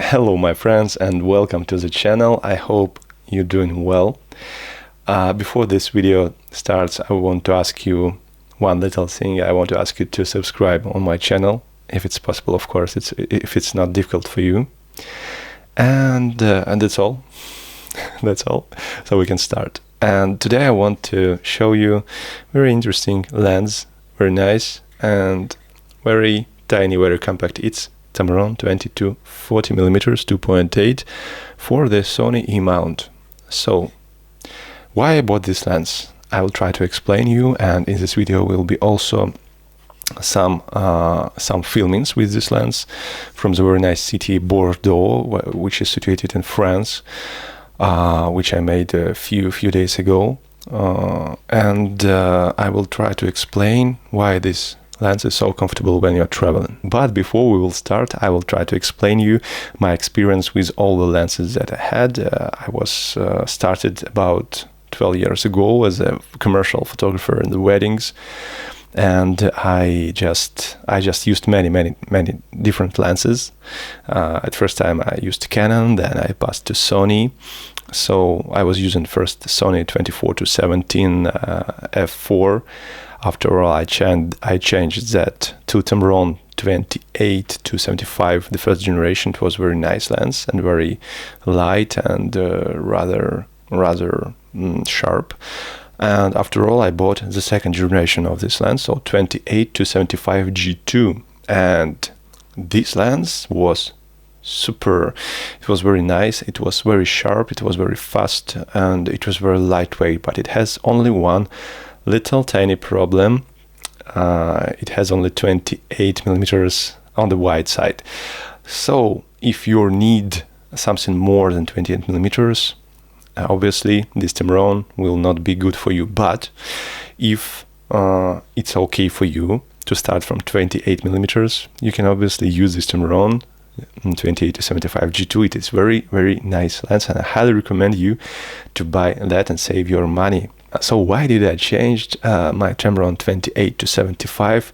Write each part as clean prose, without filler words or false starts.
Hello my friends and welcome to the channel. I hope you're doing well. Before this video starts, I want to ask you one little thing. I want to ask you to subscribe on my channel, if it's possible, of course, if it's not difficult for you. And that's all. That's all. So we can start. And today I want to show you very interesting lens, very nice and very tiny, very compact. It's Tamron 22 40mm 2.8 for the Sony E mount. So why I bought this lens, I will try to explain you, and in this video will be also some filmings with this lens from the very nice city Bordeaux, which is situated in France, which I made a few days ago, and I will try to explain why this lens is so comfortable when you're traveling. But before we will start, I will try to explain you my experience with all the lenses that I had. I was started about 12 years ago as a commercial photographer in the weddings, and I just used many different lenses. At first time I used Canon, then I passed to Sony. So I was using first Sony 24-17 f4. After all, I changed that to Tamron 28-75, the first generation. It was very nice lens and very light and rather sharp. And after all, I bought the second generation of this lens, so 28-75 G2. And this lens was super. It was very nice, it was very sharp, it was very fast, and it was very lightweight. But it has only one little tiny problem. It has only 28mm on the wide side. So if you need something more than 28mm, obviously this Tamron will not be good for you. But if it's okay for you to start from 28mm, you can obviously use this Tamron 28-75 G2. It is very nice lens, and I highly recommend you to buy that and save your money. So why did I change my Tamron 28-75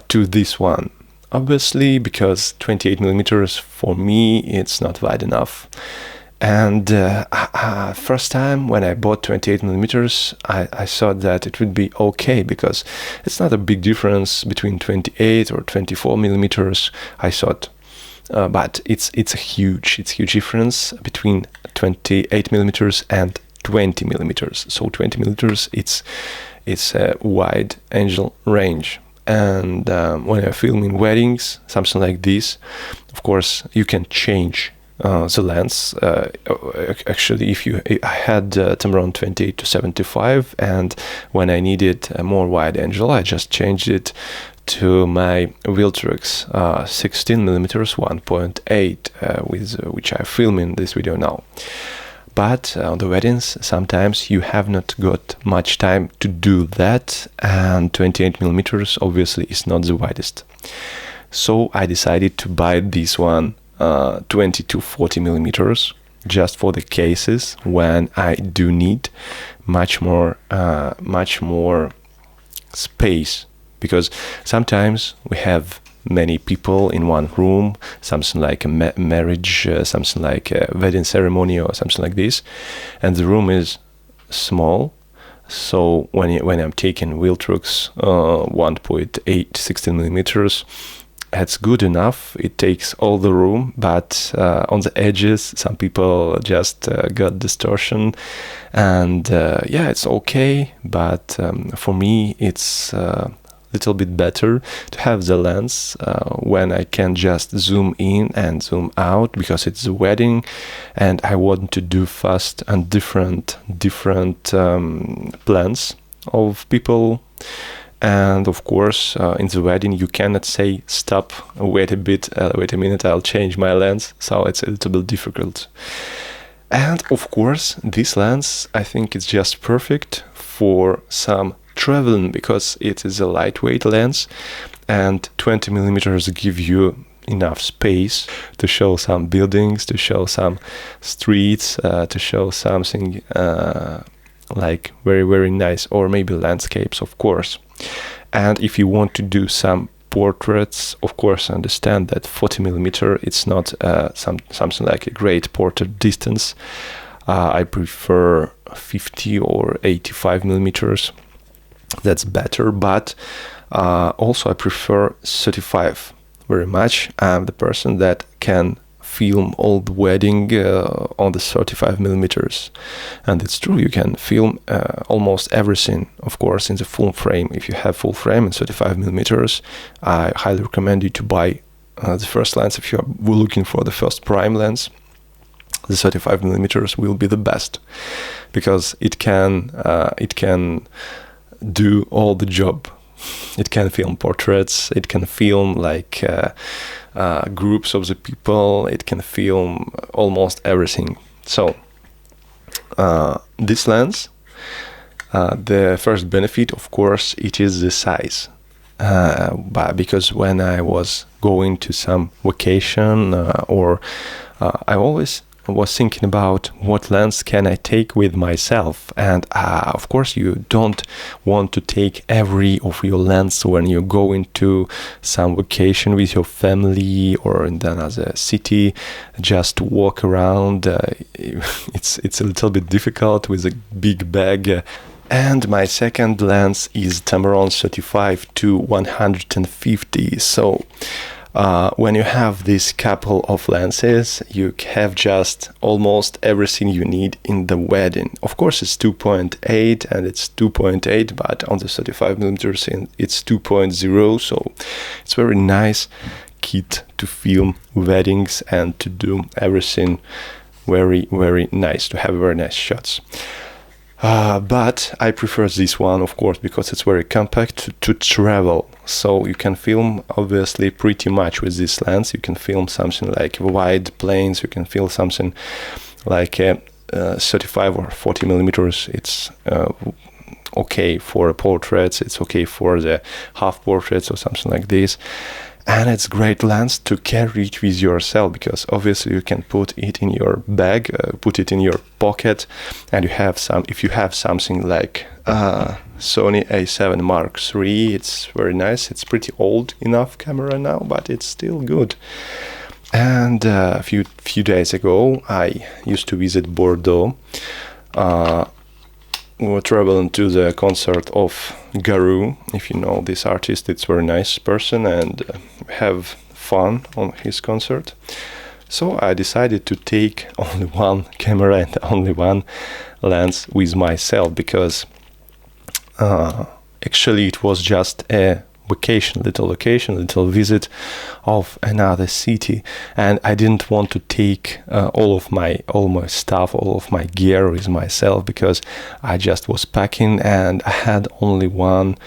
to this one? Obviously because 28mm for me it's not wide enough. And first time when I bought 28mm, I thought that it would be okay because it's not a big difference between 28 or 24mm. I thought, but it's a huge difference between 28mm and 20mm. So 20mm, it's a wide angle range. And when I film in weddings, something like this, of course you can change the lens. Actually, I had Tamron 28-75, and when I needed a more wide angle, I just changed it to my Viltrox 16mm 1.8, with which I film in this video now. But on the weddings, sometimes you have not got much time to do that, and 28mm obviously is not the widest. So I decided to buy this one 20-40mm, just for the cases when I do need much more space, because sometimes we have many people in one room, something like a marriage, something like a wedding ceremony or something like this, and the room is small. So when I'm taking Viltrox 1.8 16mm, it's good enough. It takes all the room, but on the edges some people just got distortion, and yeah, it's okay, but for me it's little bit better to have the lens when I can just zoom in and zoom out, because it's a wedding and I want to do fast and different plans of people. And of course in the wedding you cannot say stop, wait a minute, I'll change my lens, so it's a little bit difficult. And of course this lens, I think it's just perfect for some traveling, because it is a lightweight lens, and 20mm give you enough space to show some buildings, to show some streets, to show something like very nice, or maybe landscapes, of course. And if you want to do some portraits, of course, I understand that 40mm, it's not something like a great portrait distance. I prefer 50 or 85mm. That's better, but also I prefer 35 very much. I'm the person that can film all the wedding on the 35mm, and it's true, you can film almost everything, of course, in the full frame. If you have full frame and 35mm, I highly recommend you to buy the first lens. If you're looking for the first prime lens, the 35mm will be the best, because it can do all the job. It can film portraits, it can film like groups of the people, it can film almost everything. So this lens, the first benefit, of course, it is the size. But because when I was going to some vacation I always was thinking about what lens can I take with myself, and of course you don't want to take every of your lens when you go into some vacation with your family or in another city just to walk around. It's a little bit difficult with a big bag. And my second lens is Tamron 35-150. So when you have this couple of lenses, you have just almost everything you need in the wedding. Of course, it's 2.8 and it's 2.8, but on the 35mm it's 2.0, so it's very nice kit to film weddings and to do everything very, very nice, to have very nice shots. But I prefer this one, of course, because it's very compact to travel. So you can film, obviously, pretty much with this lens. You can film something like wide planes. You can film something like 35 or 40mm. It's okay for portraits. It's okay for the half portraits or something like this. And it's great lens to carry it with yourself, because obviously you can put it in your bag, put it in your pocket, and if you have something like Sony A7 III, it's very nice. It's pretty old enough camera now, but it's still good. And a few days ago, I used to visit Bordeaux. We were traveling to the concert of Garou. If you know this artist, it's a very nice person, and have fun on his concert. So I decided to take only one camera and only one lens with myself, because actually it was just a little visit of another city, and I didn't want to take all my stuff, all of my gear with myself, because I just was packing and I had only one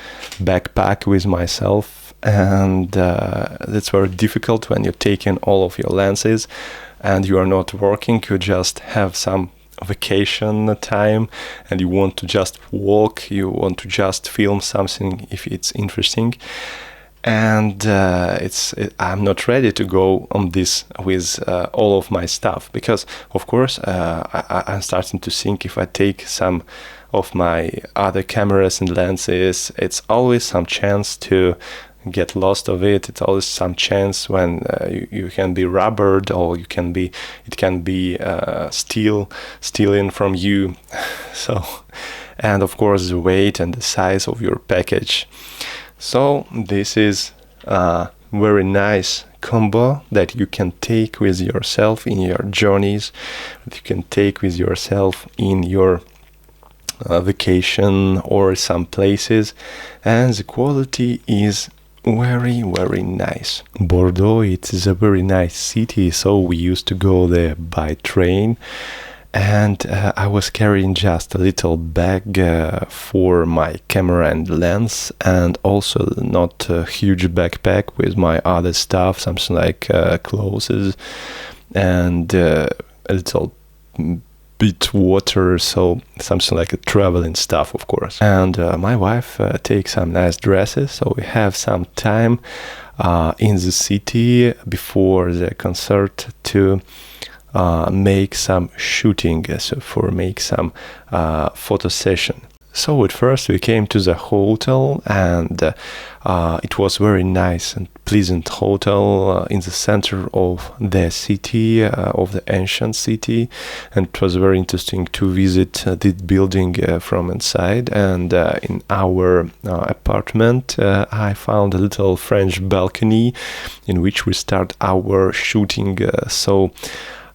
backpack with myself, and that's very difficult when you're taking all of your lenses and you are not working. You just have some vacation time and you want to just walk, you want to just film something if it's interesting, and I'm not ready to go on this with all of my stuff, because of course I'm starting to think, if I take some of my other cameras and lenses, it's always some chance to get lost of it. It's always some chance when you can be robbed, or it can be stealing from you. So, and of course the weight and the size of your package. So this is a very nice combo that you can take with yourself in your journeys, that you can take with yourself in your vacation or some places, and the quality is very, very nice. Bordeaux, it is a very nice city, so we used to go there by train, and I was carrying just a little bag for my camera and lens, and also not a huge backpack with my other stuff, something like clothes and a little bit water, so something like a traveling stuff, of course. And my wife takes some nice dresses, so we have some time in the city before the concert to make some shooting, make some photo session. So at first we came to the hotel, and it was very nice and pleasant hotel in the center of the city, of the ancient city, and it was very interesting to visit the building from inside. And in our apartment I found a little French balcony in which we start our shooting,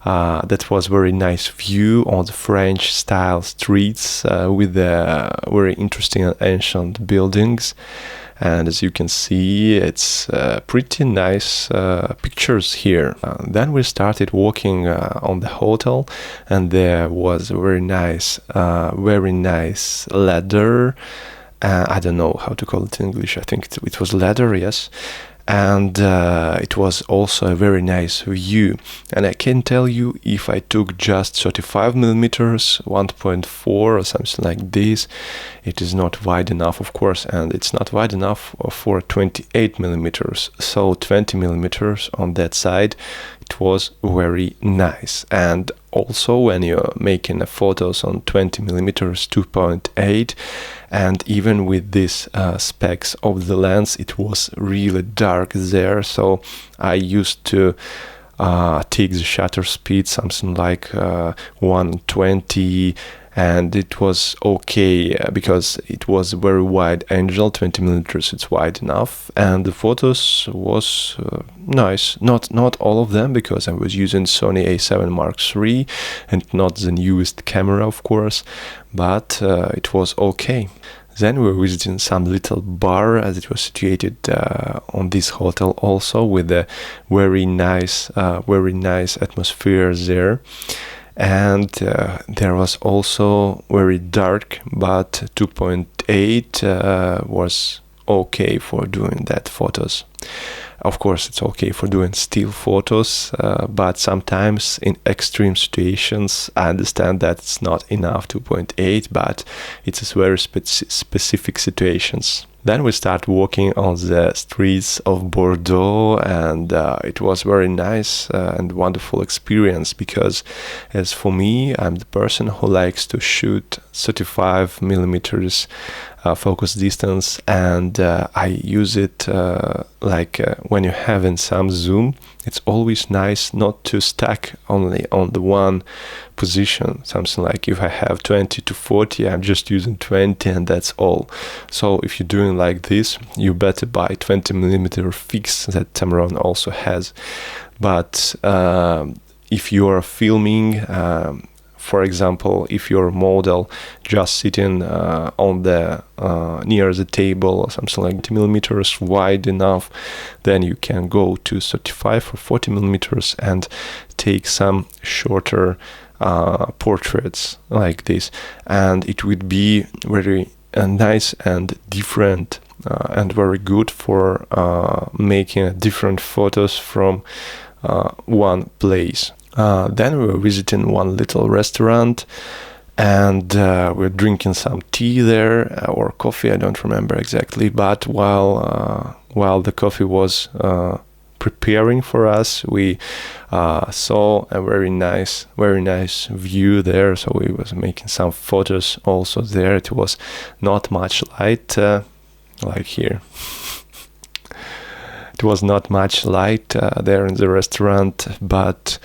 that was very nice view on the French style streets with the very interesting and ancient buildings. And as you can see, it's pretty nice pictures here. Then we started walking on the hotel, and there was very nice ladder. I don't know how to call it in English. I think it was ladder, yes. And it was also a very nice view. And I can tell you, if I took just 35mm 1.4 or something like this, it is not wide enough, of course, and it's not wide enough for 28mm. So 20mm on that side, it was very nice. And also when you're making photos on 20mm 2.8, and even with these specs of the lens, it was really dark there. So I used to take the shutter speed something like 120, and it was okay because it was very wide angle, 20mm it's wide enough, and the photos was nice. Not all of them, because I was using Sony A7 III and not the newest camera, of course, but it was okay. Then we were visiting some little bar, as it was situated on this hotel also, with a very nice atmosphere there. And there was also very dark, but 2.8 was okay for doing that photos. Of course, it's okay for doing still photos, but sometimes in extreme situations, I understand that it's not enough 2.8, but it's very specific situations. Then we start walking on the streets of Bordeaux, and it was very nice and wonderful experience, because as for me, I'm the person who likes to shoot 35mm focus distance, and I use it when you're having some zoom. It's always nice not to stack only on the one position, something like if I have 20 to 40, I'm just using 20 and that's all. So if you're doing like this, you better buy 20mm fix that Tamron also has. But if you are filming, for example, if your model just sitting on the near the table or something like 20mm wide enough, then you can go to 35 or 40mm and take some shorter portraits like this, and it would be very nice and different and very good for making different photos from one place. Then we were visiting one little restaurant, and we were drinking some tea there or coffee, I don't remember exactly, but while the coffee was preparing for us, we saw a very nice view there, so we was making some photos also there. It was not much light, like here. It was not much light there in the restaurant, but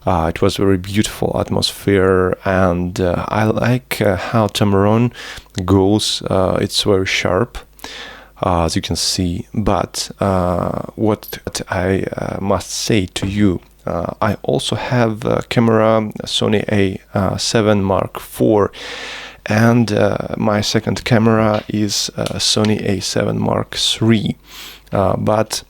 it was very beautiful atmosphere, and I like how Tamron goes. It's very sharp, as you can see. But what I must say to you, I also have a camera, Sony A7 IV, and my second camera is Sony A7 III. But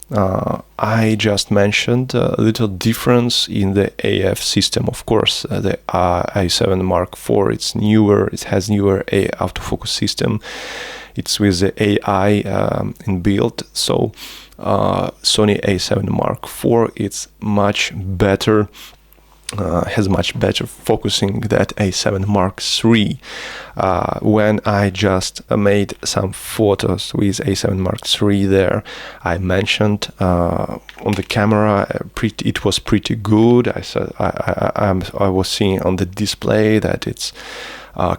I just mentioned a little difference in the AF system. Of course, the A7 IV, it's newer, it has newer autofocus system. It's with the AI inbuilt, so Sony A7 IV, it's much better, has much better focusing that A7 III. When I just made some photos with A7 III there, I mentioned on the camera it was pretty good. I said I was seeing on the display that it's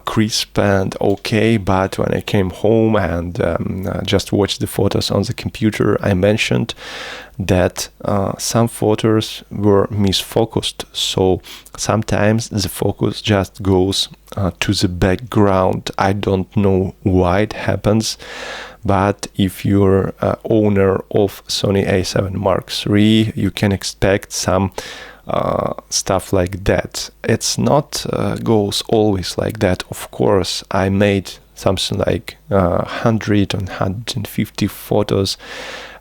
crisp and okay, but when I came home and just watched the photos on the computer, I mentioned that some photos were misfocused, so sometimes the focus just goes to the background. I don't know why it happens, but if you're owner of Sony A7 Mark III, you can expect some stuff like that. It's not goes always like that. Of course, I made something like 100 and 150 photos,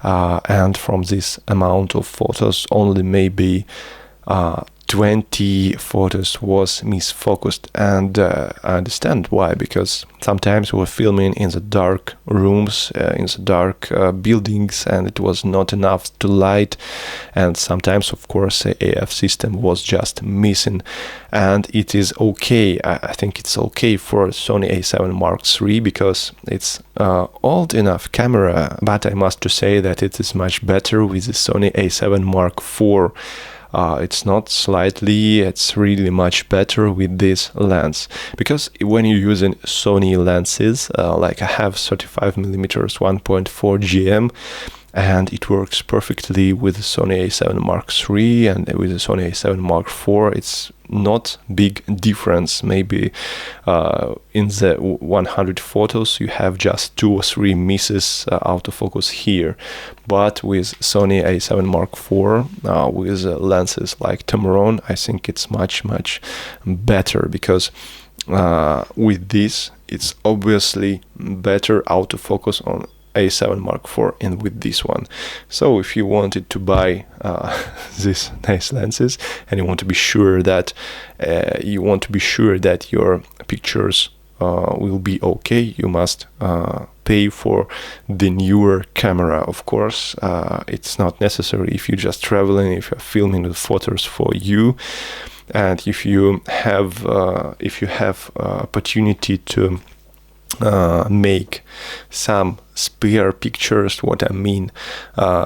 and from this amount of photos, only maybe 20 photos was misfocused, and I understand why, because sometimes we were filming in the dark rooms, in the dark buildings, and it was not enough to light, and sometimes of course the AF system was just missing, and it is okay. I think it's okay for Sony A7 Mark III because it's old enough camera, but I must to say that it is much better with the Sony A7 Mark IV. It's not slightly, it's really much better with this lens, because when you're using Sony lenses, like I have 35mm 1.4 GM, and it works perfectly with the Sony A7 Mark III and with the Sony A7 Mark IV. It's not big difference. Maybe in the 100 photos you have just 2 or 3 misses autofocus here, but with Sony A7 Mark IV with lenses like Tamron, I think it's much better, because with this it's obviously better autofocus on A7 Mark IV and with this one. So if you wanted to buy these nice lenses and you want to be sure that your pictures will be okay, you must pay for the newer camera. Of course, it's not necessary if you're just traveling, if you're filming the photos for you, and if you have opportunity to make some spare pictures. What I mean,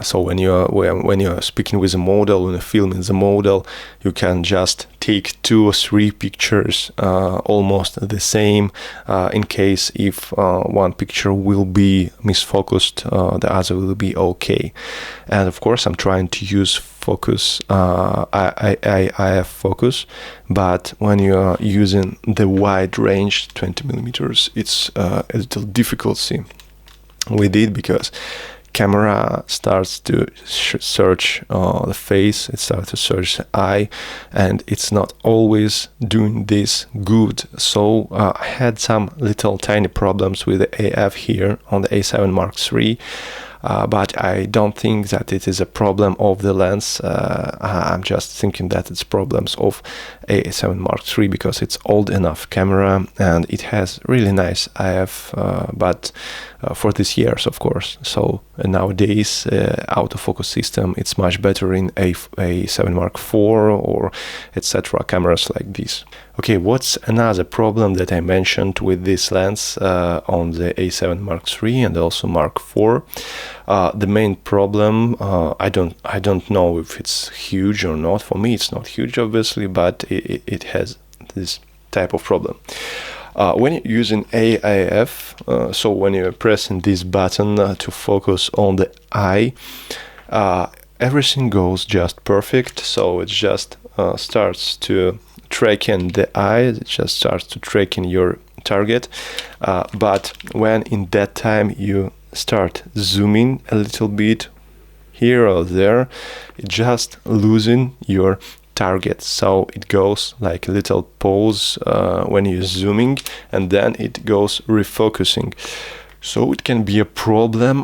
so when you're speaking with a model, when you're filming the model, you can just take 2 or 3 pictures almost the same, in case if one picture will be misfocused, the other will be okay. And of course I'm trying to use focus, I have focus, but when you're using the wide range 20mm, it's a little difficulty with it, because camera starts to search the face, it starts to search the eye, and it's not always doing this good. So I had some little tiny problems with the AF here on the A7 Mark III, but I don't think that it is a problem of the lens. I'm just thinking that it's problems of A7 Mark III, because it's old enough camera and it has really nice AF, but for these years, of course. So nowadays autofocus system, it's much better in A7 Mark IV or etc. cameras like this. Okay, what's another problem that I mentioned with this lens on the A7 Mark III and also Mark IV? The main problem, I don't know if it's huge or not. For me, it's not huge, obviously, but it has this type of problem. When you're using AIF, so when you're pressing this button to focus on the eye, everything goes just perfect. So it just starts to tracking the eye, it just starts to tracking your target. But when in that time you start zooming a little bit here or there, it just losing your target. So it goes like a little pause when you're zooming, and then it goes refocusing. So it can be a problem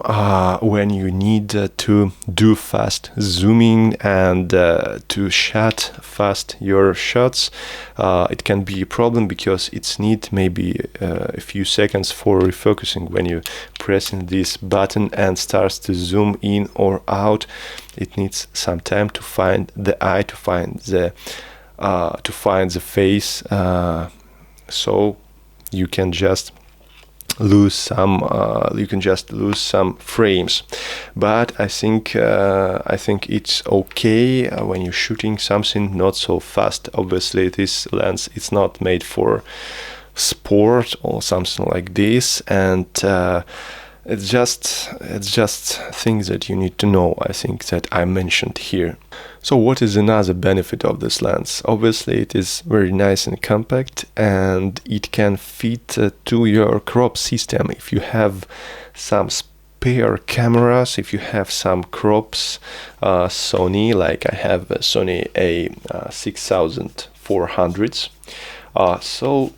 when you need to do fast zooming and to shut fast your shots. It can be a problem because it's need maybe a few seconds for refocusing. When you pressing this button and starts to zoom in or out, it needs some time to find the eye, to find the face. So you can just lose some frames, but I think it's okay when you're shooting something not so fast. Obviously this lens, it's not made for sport or something like this, and it's just things that you need to know, I think, that I mentioned here. So what is another benefit of this lens? Obviously it is very nice and compact, and it can fit to your crop system. If you have some spare cameras, if you have some crops, Sony, like I have a Sony A7 III, so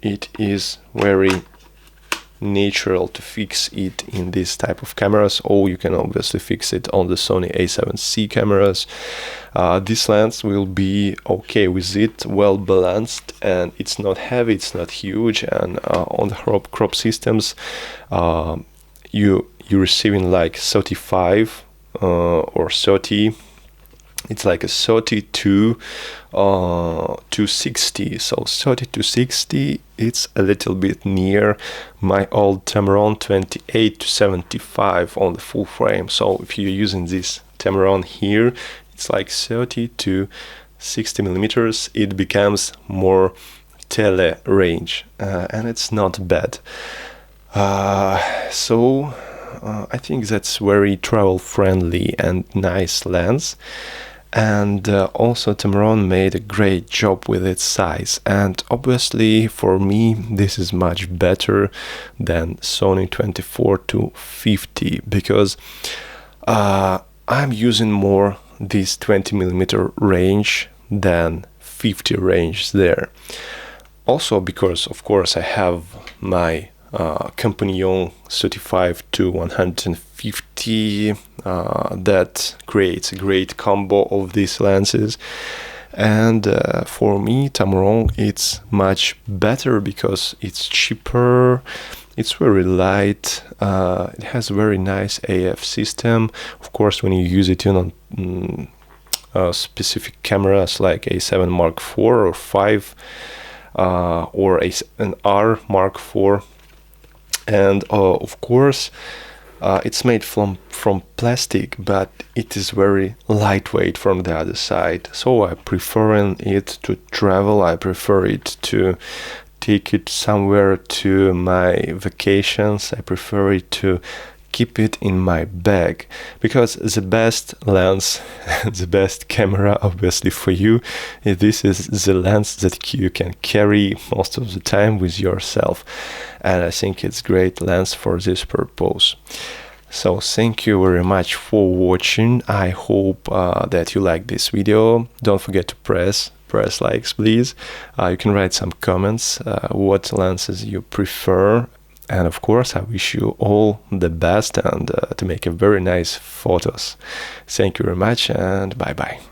it is very natural to fix it in this type of cameras, or you can obviously fix it on the Sony A7C cameras. This lens will be okay with it, well balanced, and it's not heavy, it's not huge, and on the crop systems you're receiving like 35 or 30. It's like a 30 to 60. So 30 to 60, it's a little bit near my old Tamron 28 to 75 on the full frame. So if you're using this Tamron here, it's like 30 to 60 millimeters. It becomes more tele range, and it's not bad. So I think that's very travel friendly and nice lens. And also Tamron made a great job with its size, and obviously for me this is much better than Sony 24 to 50, because I'm using more this 20mm range than 50 range there. Also because of course I have my Compagnon 35 to 150 that creates a great combo of these lenses, and for me Tamron it's much better because it's cheaper, it's very light, it has a very nice AF system. Of course when you use it on specific cameras like A7 Mark IV or 5 or an R Mark IV. And of course it's made from plastic, but it is very lightweight from the other side, so I prefer it to travel. I prefer it to take it somewhere to my vacations. I prefer it to keep it in my bag, because the best lens, the best camera obviously for you, this is the lens that you can carry most of the time with yourself, and I think it's great lens for this purpose. So thank you very much for watching. I hope that you like this video. Don't forget to press likes, please. You can write some comments what lenses you prefer. And of course, I wish you all the best and to make a very nice photos. Thank you very much, and bye-bye.